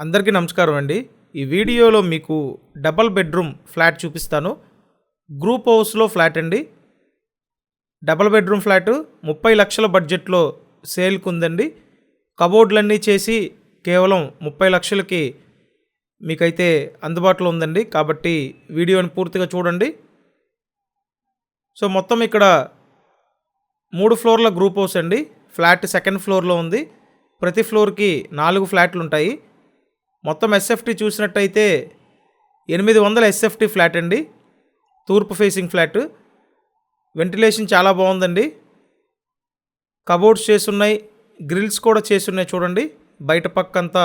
అందరికీ నమస్కారం అండి. ఈ వీడియోలో మీకు డబల్ బెడ్రూమ్ ఫ్లాట్ చూపిస్తాను. గ్రూప్ హౌస్లో ఫ్లాట్ అండి. డబల్ బెడ్రూమ్ ఫ్లాట్ 30 లక్షల బడ్జెట్లో సేల్కి ఉందండి. కబోర్డ్లన్నీ చేసి కేవలం 30 లక్షలకి మీకైతే అందుబాటులో ఉందండి. కాబట్టి వీడియోని పూర్తిగా చూడండి. సో మొత్తం ఇక్కడ 3 ఫ్లోర్ల గ్రూప్ హౌస్ అండి. ఫ్లాట్ సెకండ్ ఫ్లోర్లో ఉంది. ప్రతి ఫ్లోర్కి 4 ఫ్లాట్లు ఉంటాయి. మొత్తం ఎస్ఎఫ్టీ చూసినట్టయితే 800 ఎస్ఎఫ్టీ ఫ్లాట్ అండి. తూర్పు ఫేసింగ్ ఫ్లాట్. వెంటిలేషన్ చాలా బాగుందండి. కబోర్డ్స్ చేసున్నాయి, గ్రిల్స్ కూడా చేసున్నాయి చూడండి. బయట పక్క అంతా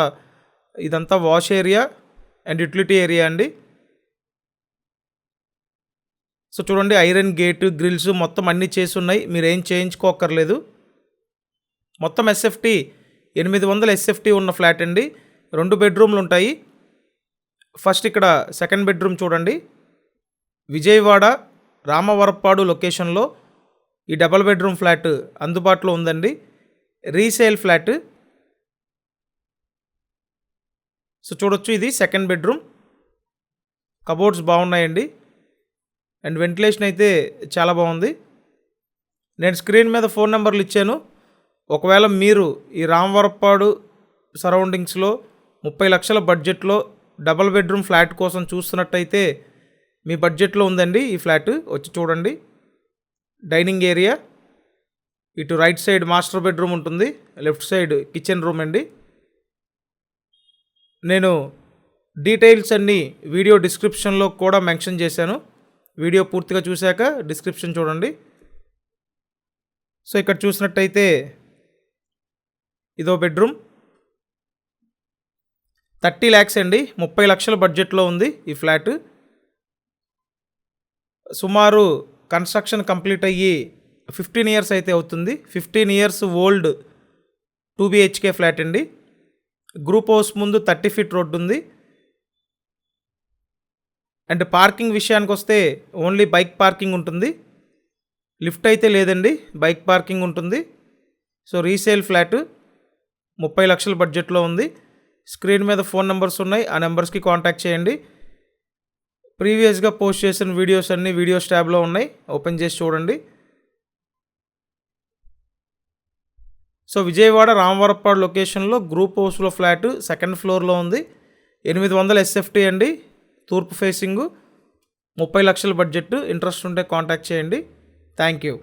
ఇదంతా wash area and utility area అండి. సో చూడండి, ఐరన్ గేటు, గ్రిల్స్ మొత్తం అన్నీ చేసున్నాయి. మీరు ఏం చేయించుకోక్కర్లేదు. మొత్తం ఎస్ఎఫ్టీ 800 ఎస్ఎఫ్టీ ఉన్న ఫ్లాట్ అండి. 2 బెడ్రూమ్లు ఉంటాయి. ఫస్ట్ ఇక్కడ సెకండ్ బెడ్రూమ్ చూడండి. విజయవాడ రామవరప్పాడు లొకేషన్లో ఈ డబల్ బెడ్రూమ్ ఫ్లాట్ అందుబాటులో ఉందండి. Resale flat. సో చూడొచ్చు, ఇది సెకండ్ బెడ్రూమ్. కబోర్డ్స్ బాగున్నాయండి అండ్ వెంటిలేషన్ అయితే చాలా బాగుంది. నేను స్క్రీన్ మీద ఫోన్ నెంబర్లు ఇచ్చాను. ఒకవేళ మీరు ఈ రామవరప్పాడు సరౌండింగ్స్లో 30 లక్షల బడ్జెట్లో డబల్ బెడ్రూమ్ ఫ్లాట్ కోసం చూస్తున్నట్టయితే మీ బడ్జెట్లో ఉందండి ఈ ఫ్లాట్. వచ్చి చూడండి. డైనింగ్ ఏరియా, ఇటు రైట్ సైడ్ మాస్టర్ బెడ్రూమ్ ఉంటుంది, లెఫ్ట్ సైడ్ కిచెన్ రూమ్ అండి. నేను డీటెయిల్స్ అన్నీ వీడియో డిస్క్రిప్షన్లో కూడా మెన్షన్ చేశాను. వీడియో పూర్తిగా చూశాక డిస్క్రిప్షన్ చూడండి. సో ఇక్కడ చూసినట్టయితే ఇదో బెడ్రూమ్. 30 ల్యాక్స్ అండి. 30 లక్షల బడ్జెట్లో ఉంది ఈ ఫ్లాట్. సుమారు కన్స్ట్రక్షన్ కంప్లీట్ అయ్యి 15 ఇయర్స్ అయితే అవుతుంది. 15 ఇయర్స్ ఓల్డ్ 2 BHK ఫ్లాట్ అండి. గ్రూప్ హౌస్ ముందు 30 ఫీట్ రోడ్డు ఉంది. అండ్ పార్కింగ్ విషయానికి వస్తే ఓన్లీ బైక్ పార్కింగ్ ఉంటుంది. లిఫ్ట్ అయితే లేదండి, బైక్ పార్కింగ్ ఉంటుంది. సో రీసేల్ ఫ్లాట్ 30 లక్షల బడ్జెట్లో ఉంది. స్క్రీన్ మీద ఫోన్ నెంబర్స్ ఉన్నాయి, ఆ నెంబర్స్కి కాంటాక్ట్ చేయండి. ప్రీవియస్గా పోస్ట్ చేసిన వీడియోస్ అన్నీ వీడియోస్ ట్యాబ్లో ఉన్నాయి, ఓపెన్ చేసి చూడండి. సో విజయవాడ రామవరప్పాడు లొకేషన్లో గ్రూప్ హౌస్లో ఫ్లాట్ సెకండ్ ఫ్లోర్లో ఉంది. 800 ఎస్ఎఫ్టీ అండి. తూర్పు ఫేసింగు, 30 లక్షల బడ్జెట్. ఇంట్రెస్ట్ ఉంటే కాంటాక్ట్ చేయండి. Thank you.